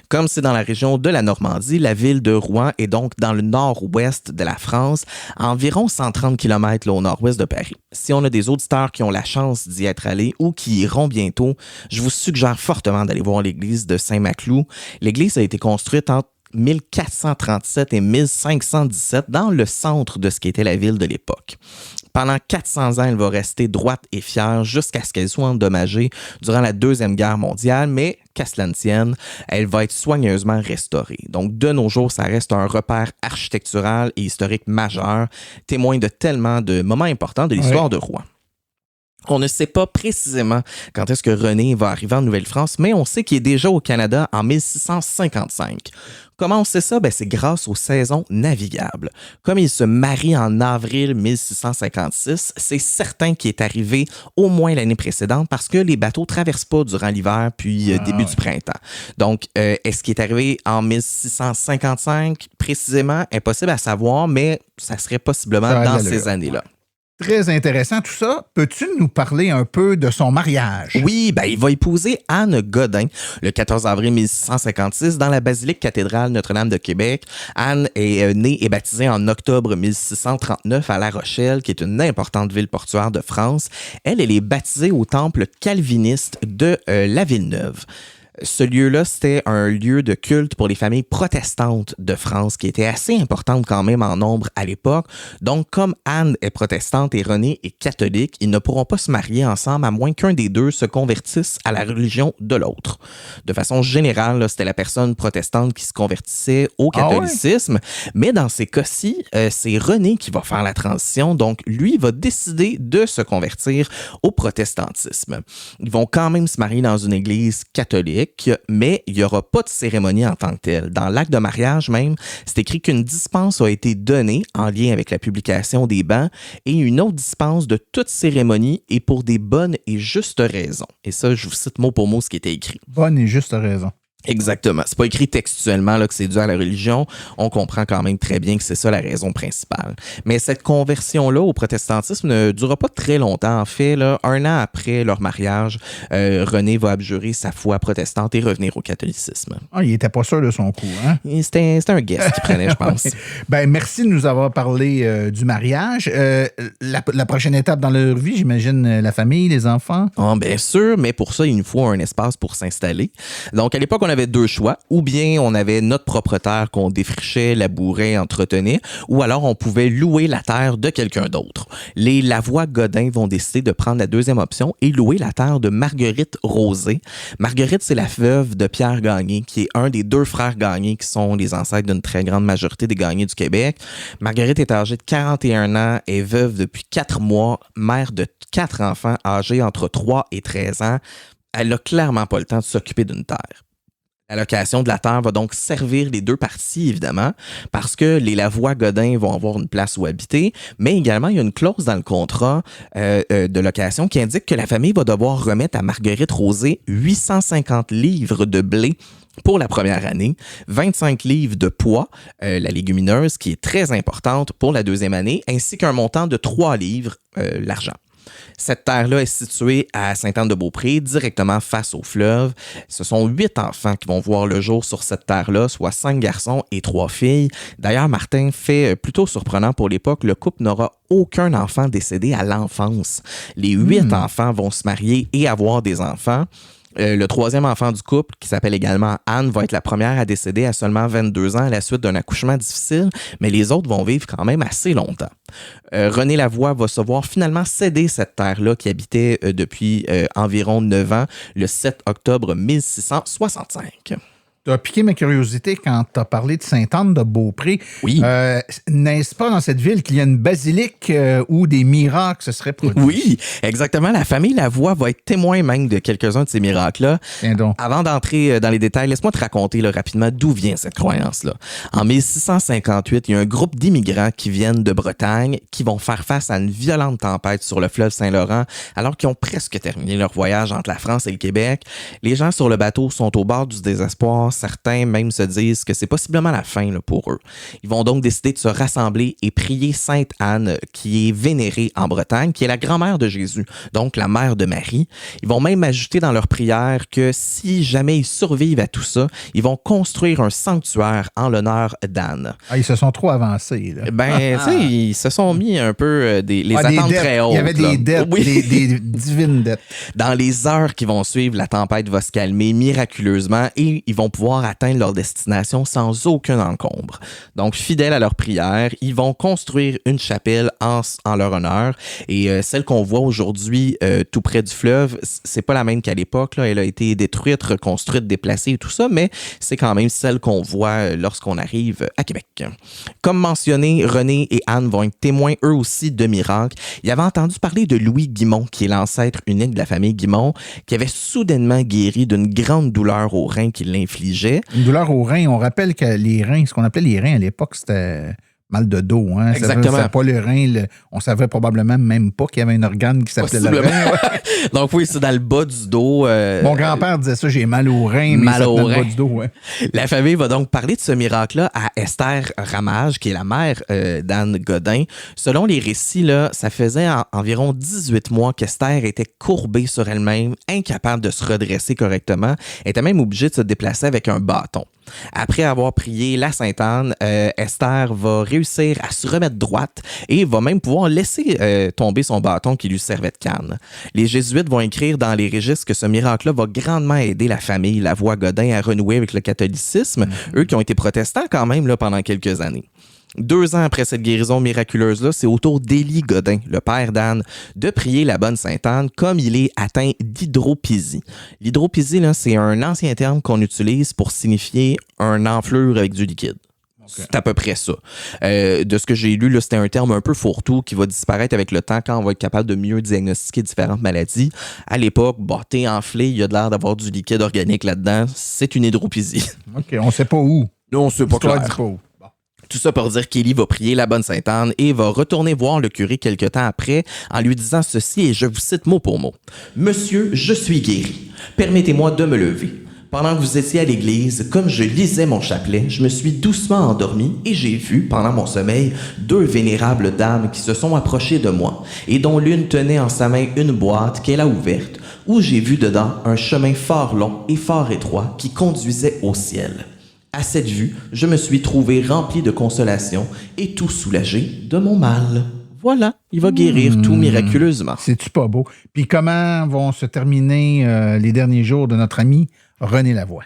Comme c'est dans la région de la Normandie, la ville de Rouen est donc dans le nord-ouest de la France, à environ 130 km au nord-ouest de Paris. Si on a des auditeurs qui ont la chance d'y être allés ou qui iront bientôt, je vous suggère fortement d'aller voir l'église de Saint-Maclou. L'église a été construite entre 1437 et 1517 dans le centre de ce qu'était la ville de l'époque. Pendant 400 ans, elle va rester droite et fière jusqu'à ce qu'elle soit endommagée durant la Deuxième Guerre mondiale, mais qu'à cela ne tienne, elle va être soigneusement restaurée. Donc, de nos jours, ça reste un repère architectural et historique majeur, témoin de tellement de moments importants de l'histoire de Rouen. On ne sait pas précisément quand est-ce que René va arriver en Nouvelle-France, mais on sait qu'il est déjà au Canada en 1655. Comment on sait ça? C'est grâce aux saisons navigables. Comme il se marie en avril 1656, c'est certain qu'il est arrivé au moins l'année précédente parce que les bateaux ne traversent pas durant l'hiver puis début du printemps. Donc, est-ce qu'il est arrivé en 1655 précisément? Impossible à savoir, mais ça serait possiblement dans ces années-là. Très intéressant tout ça. Peux-tu nous parler un peu de son mariage? Oui, il va épouser Anne Godin le 14 avril 1656 dans la basilique cathédrale Notre-Dame de Québec. Anne est née et baptisée en octobre 1639 à La Rochelle, qui est une importante ville portuaire de France. Elle est baptisée au temple calviniste de La Villeneuve. Ce lieu-là, c'était un lieu de culte pour les familles protestantes de France qui était assez importante quand même en nombre à l'époque. Donc, comme Anne est protestante et René est catholique, ils ne pourront pas se marier ensemble à moins qu'un des deux se convertisse à la religion de l'autre. De façon générale, là, c'était la personne protestante qui se convertissait au catholicisme. Mais dans ces cas-ci, c'est René qui va faire la transition. Donc, lui va décider de se convertir au protestantisme. Ils vont quand même se marier dans une église catholique, mais il n'y aura pas de cérémonie en tant que telle. Dans l'acte de mariage même, c'est écrit qu'une dispense a été donnée en lien avec la publication des bans et une autre dispense de toute cérémonie et pour des bonnes et justes raisons. Et ça, je vous cite mot pour mot ce qui était écrit. Bonne et juste raison. Exactement. C'est pas écrit textuellement là, que c'est dû à la religion. On comprend quand même très bien que c'est ça la raison principale. Mais cette conversion-là au protestantisme ne durera pas très longtemps. En fait, là, 1 an après leur mariage, René va abjurer sa foi protestante et revenir au catholicisme. Il était pas sûr de son coup, hein? C'était un guest qu'il prenait, je pense. Merci de nous avoir parlé du mariage. La prochaine étape dans leur vie, j'imagine la famille, les enfants? Bien sûr, mais pour ça, il nous faut un espace pour s'installer. Donc, à l'époque, on avait 2 choix. Ou bien on avait notre propre terre qu'on défrichait, labourait, entretenait, ou alors on pouvait louer la terre de quelqu'un d'autre. Les Lavoie-Godin vont décider de prendre la deuxième option et louer la terre de Marguerite Rosé. Marguerite, c'est la veuve de Pierre Gagné, qui est un des 2 frères Gagné, qui sont les ancêtres d'une très grande majorité des Gagnés du Québec. Marguerite est âgée de 41 ans, est veuve depuis 4 mois, mère de 4 enfants âgés entre 3 et 13 ans. Elle n'a clairement pas le temps de s'occuper d'une terre. La location de la terre va donc servir les 2 parties, évidemment, parce que les Lavoie-Godin vont avoir une place où habiter, mais également, il y a une clause dans le contrat de location qui indique que la famille va devoir remettre à Marguerite Rosé 850 livres de blé pour la première année, 25 livres de pois, la légumineuse, qui est très importante pour la deuxième année, ainsi qu'un montant de 3 livres, l'argent. Cette terre-là est située à Sainte-Anne-de-Beaupré, directement face au fleuve. Ce sont 8 enfants qui vont voir le jour sur cette terre-là, soit 5 garçons et 3 filles. D'ailleurs, Martin, fait plutôt surprenant pour l'époque, le couple n'aura aucun enfant décédé à l'enfance. Les 8 enfants vont se marier et avoir des enfants. Le troisième enfant du couple, qui s'appelle également Anne, va être la première à décéder à seulement 22 ans à la suite d'un accouchement difficile, mais les autres vont vivre quand même assez longtemps. René Lavoie va se voir finalement céder cette terre-là qui habitait depuis environ 9 ans, le 7 octobre 1665. Tu as piqué ma curiosité quand tu as parlé de Sainte-Anne-de-Beaupré. Oui. N'est-ce pas dans cette ville qu'il y a une basilique où des miracles se seraient produits? Oui, exactement. La famille Lavoie va être témoin même de quelques-uns de ces miracles-là. Tiens donc. Avant d'entrer dans les détails, laisse-moi te raconter là, rapidement d'où vient cette croyance-là. En 1658, il y a un groupe d'immigrants qui viennent de Bretagne qui vont faire face à une violente tempête sur le fleuve Saint-Laurent alors qu'ils ont presque terminé leur voyage entre la France et le Québec. Les gens sur le bateau sont au bord du désespoir. Certains même se disent que c'est possiblement la fin là, pour eux. Ils vont donc décider de se rassembler et prier Sainte Anne, qui est vénérée en Bretagne, qui est la grand-mère de Jésus, donc la mère de Marie. Ils vont même ajouter dans leur prière que si jamais ils survivent à tout ça, ils vont construire un sanctuaire en l'honneur d'Anne. Ah, ils se sont trop avancés. Là. Ben, tu sais, ils se sont mis un peu les attentes dettes. très hautes. Il y avait des là. dettes, Oui. des divines dettes. Dans les heures qui vont suivre, la tempête va se calmer miraculeusement et ils vont pouvoir atteindre leur destination sans aucun encombre. Donc, fidèles à leur prière, ils vont construire une chapelle en leur honneur. Et celle qu'on voit aujourd'hui tout près du fleuve, c'est pas la même qu'à l'époque. Là. Elle a été détruite, reconstruite, déplacée et tout ça, mais c'est quand même celle qu'on voit lorsqu'on arrive à Québec. Comme mentionné, René et Anne vont être témoins eux aussi de miracles. Ils avaient entendu parler de Louis Guimont, qui est l'ancêtre unique de la famille Guimont, qui avait soudainement guéri d'une grande douleur aux reins qui l'infligeait. Une douleur aux reins. On rappelle que les reins, ce qu'on appelait les reins à l'époque, c'était mal de dos. Hein? Exactement. C'était pas le rein. On savait probablement même pas qu'il y avait un organe qui s'appelait le rein. Donc oui, c'est dans le bas du dos. Mon grand-père disait ça, j'ai mal aux reins, mais Mal ça aux tenait le reins. bas du dos. Ouais. La famille va donc parler de ce miracle-là à Esther Ramage, qui est la mère d'Anne Godin. Selon les récits, là, ça faisait environ 18 mois qu'Esther était courbée sur elle-même, incapable de se redresser correctement. Elle était même obligée de se déplacer avec un bâton. Après avoir prié la Sainte-Anne, Esther va réussir à se remettre droite et va même pouvoir laisser tomber son bâton qui lui servait de canne. Les Jésuites vont écrire dans les registres que ce miracle-là va grandement aider la famille Lavoie-Godin à renouer avec le catholicisme, eux qui ont été protestants quand même là, pendant quelques années. 2 ans après cette guérison miraculeuse-là, c'est au tour d'Élie Godin, le père d'Anne, de prier la bonne Sainte-Anne comme il est atteint d'hydropisie. L'hydropisie, là, c'est un ancien terme qu'on utilise pour signifier un enflure avec du liquide. Okay. C'est à peu près ça. De ce que j'ai lu, là, c'était un terme un peu fourre-tout qui va disparaître avec le temps quand on va être capable de mieux diagnostiquer différentes maladies. À l'époque, t'es enflé, il y a de l'air d'avoir du liquide organique là-dedans. C'est une hydropisie. OK, on sait pas où. Là, on sait pas clair. Dit pas où. Tout ça pour dire qu'Élie va prier la bonne Sainte-Anne et va retourner voir le curé quelque temps après en lui disant ceci, et je vous cite mot pour mot. « Monsieur, je suis guéri. Permettez-moi de me lever. Pendant que vous étiez à l'église, comme je lisais mon chapelet, je me suis doucement endormi et j'ai vu, pendant mon sommeil, 2 vénérables dames qui se sont approchées de moi et dont l'une tenait en sa main une boîte qu'elle a ouverte, où j'ai vu dedans un chemin fort long et fort étroit qui conduisait au ciel. À cette vue, je me suis trouvé rempli de consolation et tout soulagé de mon mal. » Voilà, il va guérir tout miraculeusement. C'est-tu pas beau? Puis comment vont se terminer les derniers jours de notre ami René Lavoie?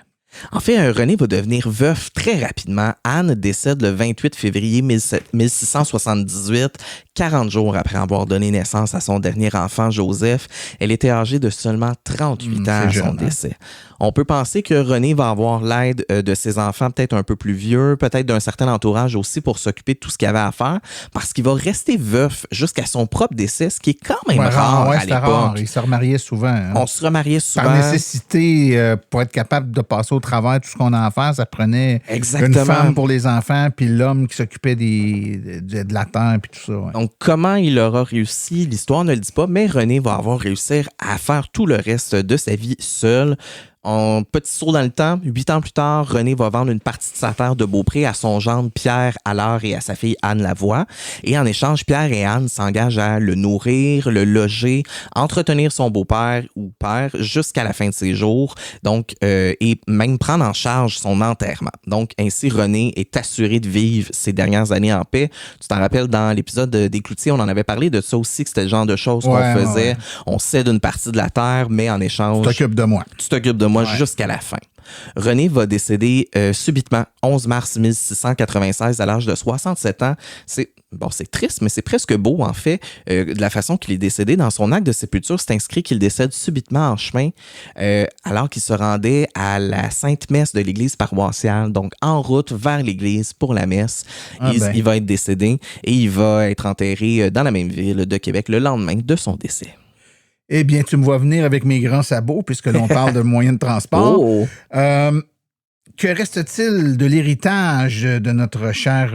En fait, René va devenir veuf très rapidement. Anne décède le 28 février 1678, 40 jours après avoir donné naissance à son dernier enfant, Joseph. Elle était âgée de seulement 38 ans à son décès. On peut penser que René va avoir l'aide de ses enfants peut-être un peu plus vieux, peut-être d'un certain entourage aussi pour s'occuper de tout ce qu'il avait à faire, parce qu'il va rester veuf jusqu'à son propre décès, ce qui est quand même rare à l'époque. Rare. Il se remariait souvent. Hein? On se remariait souvent. Par nécessité, pour être capable de passer au travers tout ce qu'on a à faire, ça prenait Exactement. Une femme pour les enfants, puis l'homme qui s'occupait de la terre, puis tout ça. Ouais. Donc, comment il aura réussi, l'histoire ne le dit pas, mais René va avoir réussi à faire tout le reste de sa vie seul. En petit saut dans le temps, 8 ans plus tard, René va vendre une partie de sa terre de Beaupré à son gendre Pierre Allard et à sa fille Anne Lavoie. Et en échange, Pierre et Anne s'engagent à le nourrir, le loger, entretenir son beau-père ou père jusqu'à la fin de ses jours, donc et même prendre en charge son enterrement. Donc ainsi, René est assuré de vivre ses dernières années en paix. Tu t'en rappelles, dans l'épisode des Cloutiers, on en avait parlé de ça aussi, que c'était le genre de choses qu'on faisait. Ouais. On cède une partie de la terre, mais en échange... Tu t'occupes de moi. Tu t'occupes de moi jusqu'à la fin. René va décéder subitement 11 mars 1696 à l'âge de 67 ans. C'est triste, mais c'est presque beau, en fait, de la façon qu'il est décédé. Dans son acte de sépulture, c'est inscrit qu'il décède subitement en chemin alors qu'il se rendait à la Sainte Messe de l'église paroissiale, donc en route vers l'église pour la messe. Il va être décédé et il va être enterré dans la même ville de Québec le lendemain de son décès. Eh bien, tu me vois venir avec mes grands sabots, puisque l'on parle de moyens de transport. Oh. Que reste-t-il de l'héritage de notre cher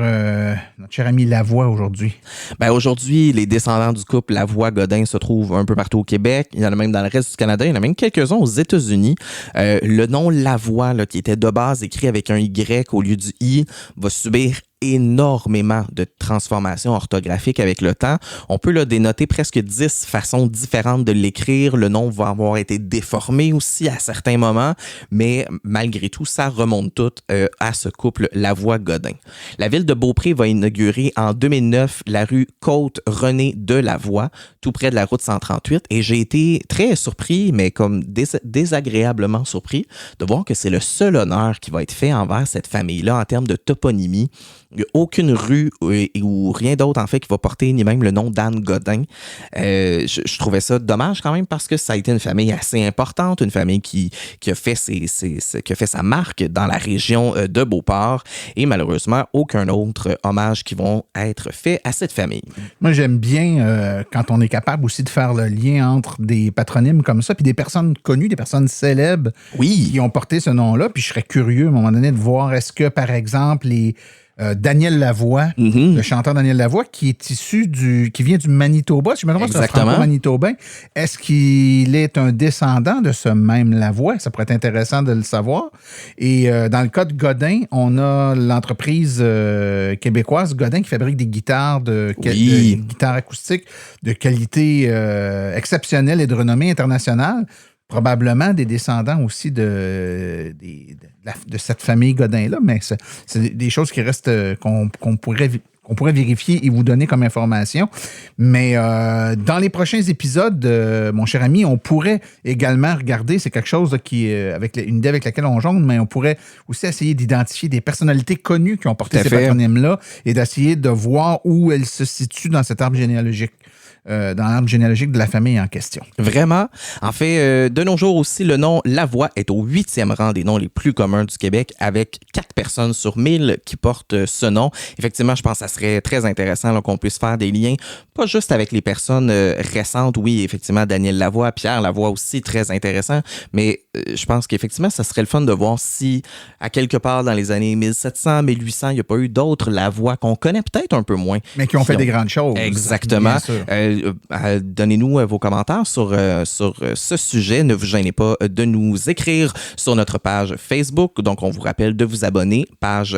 ami Lavoie aujourd'hui? Ben aujourd'hui, les descendants du couple Lavoie-Godin se trouvent un peu partout au Québec. Il y en a même dans le reste du Canada. Il y en a même quelques-uns aux États-Unis. Le nom Lavoie, là, qui était de base écrit avec un Y au lieu du I, va subir énormément de transformations orthographiques avec le temps. On peut là dénoter presque 10 façons différentes de l'écrire. Le nom va avoir été déformé aussi à certains moments, mais malgré tout, ça remonte tout à ce couple Lavoie-Godin. La ville de Beaupré va inaugurer en 2009 la rue Côte-René de Lavoie, tout près de la route 138, et j'ai été très surpris, mais comme désagréablement surpris, de voir que c'est le seul honneur qui va être fait envers cette famille-là en termes de toponymie. Il n'y a aucune rue ou rien d'autre, en fait, qui va porter ni même le nom d'Anne Godin. Je trouvais ça dommage quand même parce que ça a été une famille assez importante, une famille qui a fait sa marque dans la région de Beauport et malheureusement, aucun autre hommage qui vont être faits à cette famille. Moi, j'aime bien quand on est capable aussi de faire le lien entre des patronymes comme ça puis des personnes connues, des personnes célèbres qui ont porté ce nom-là. Puis je serais curieux à un moment donné de voir est-ce que, par exemple, Daniel Lavoie, le chanteur Daniel Lavoie, qui est qui vient du Manitoba, si je me trompe, c'est un franco-manitobain. Est-ce qu'il est un descendant de ce même Lavoie? Ça pourrait être intéressant de le savoir. Et dans le cas de Godin, on a l'entreprise québécoise Godin qui fabrique des guitares des guitares acoustiques de qualité exceptionnelle et de renommée internationale. Probablement des descendants aussi de cette famille Godin-là, mais c'est des choses qui restent qu'on pourrait vérifier et vous donner comme information. Mais dans les prochains épisodes, mon cher ami, on pourrait également regarder, c'est quelque chose qui avec une idée avec laquelle on jongle, mais on pourrait aussi essayer d'identifier des personnalités connues qui ont porté ces patronymes-là et d'essayer de voir où elles se situent dans cet arbre généalogique. Dans l'arbre généalogique de la famille en question. Vraiment. En fait, de nos jours aussi, le nom Lavoie est au 8e rang des noms les plus communs du Québec, avec 4 personnes sur 1000 qui portent ce nom. Effectivement, je pense que ça serait très intéressant là, qu'on puisse faire des liens, pas juste avec les personnes récentes. Oui, effectivement, Daniel Lavoie, Pierre Lavoie aussi, très intéressant, mais je pense qu'effectivement, ça serait le fun de voir si, à quelque part dans les années 1700, 1800, il n'y a pas eu d'autres Lavoie qu'on connaît peut-être un peu moins. Mais qui ont fait des grandes choses. Exactement. Donnez-nous vos commentaires sur ce sujet. Ne vous gênez pas de nous écrire sur notre page Facebook. Donc, on vous rappelle de vous abonner, page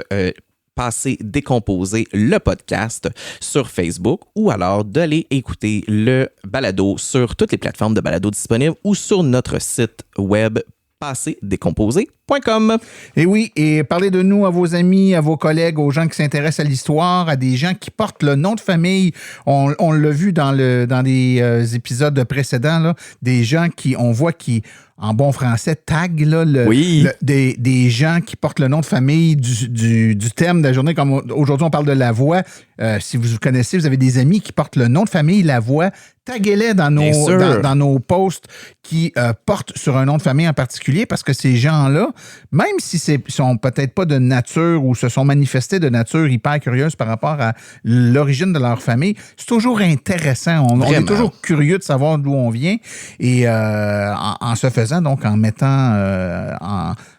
Passer Décomposer le podcast sur Facebook ou alors d'aller écouter le balado sur toutes les plateformes de balado disponibles ou sur notre site web passerDécomposer.com. Et oui, et parlez de nous à vos amis, à vos collègues, aux gens qui s'intéressent à l'histoire, à des gens qui portent le nom de famille. On l'a vu dans les épisodes précédents, là, des gens on voit qui, en bon français, tag là, des gens qui portent le nom de famille du thème de la journée. Comme aujourd'hui, on parle de Lavoie. Si vous connaissez, vous avez des amis qui portent le nom de famille Lavoie. Taguez-les dans nos posts qui portent sur un nom de famille en particulier, parce que ces gens-là, même si sont peut-être pas de nature ou se sont manifestés de nature hyper curieuse par rapport à l'origine de leur famille, c'est toujours intéressant. On est toujours curieux de savoir d'où on vient. Et en se faisant, donc en mettant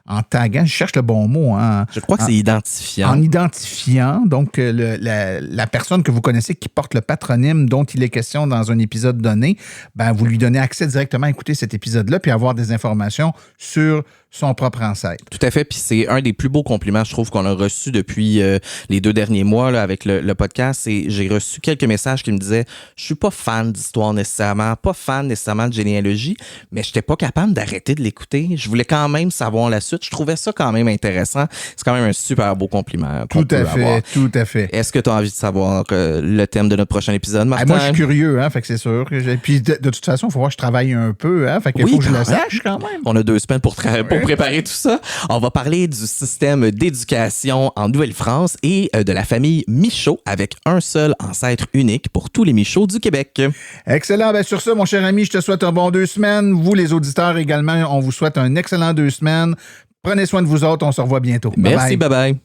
en taguant, je cherche le bon mot. Hein, Je crois que c'est identifiant. En identifiant, donc, la personne que vous connaissez qui porte le patronyme dont il est question dans un épisode donné, ben, vous lui donnez accès directement à écouter cet épisode-là puis avoir des informations sur son propre ancêtre. Tout à fait, puis c'est un des plus beaux compliments, je trouve, qu'on a reçu depuis les 2 derniers mois là, avec le podcast. Et j'ai reçu quelques messages qui me disaient « Je suis pas fan d'histoire nécessairement, pas fan nécessairement de généalogie, mais j'étais pas capable d'arrêter de l'écouter. Je voulais quand même savoir la suite. Je trouvais ça quand même intéressant. C'est quand même un super beau compliment qu'on peut avoir. Tout à fait. Est-ce que tu as envie de savoir le thème de notre prochain épisode, Martin? Moi, je suis curieux, hein, fait que c'est sûr. Puis de toute façon, il faut voir que je travaille un peu, hein, fait qu'il faut que je le sache quand même. On a 2 semaines pour préparer tout ça. On va parler du système d'éducation en Nouvelle-France et de la famille Michaud avec un seul ancêtre unique pour tous les Michauds du Québec. Excellent. Ben, sur ça, mon cher ami, je te souhaite un bon 2 semaines. Vous, les auditeurs également, on vous souhaite un excellent 2 semaines. Prenez soin de vous autres. On se revoit bientôt. Merci. Bye-bye.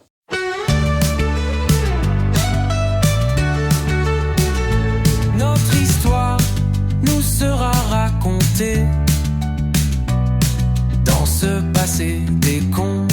Notre histoire nous sera racontée dans ce passé des contes.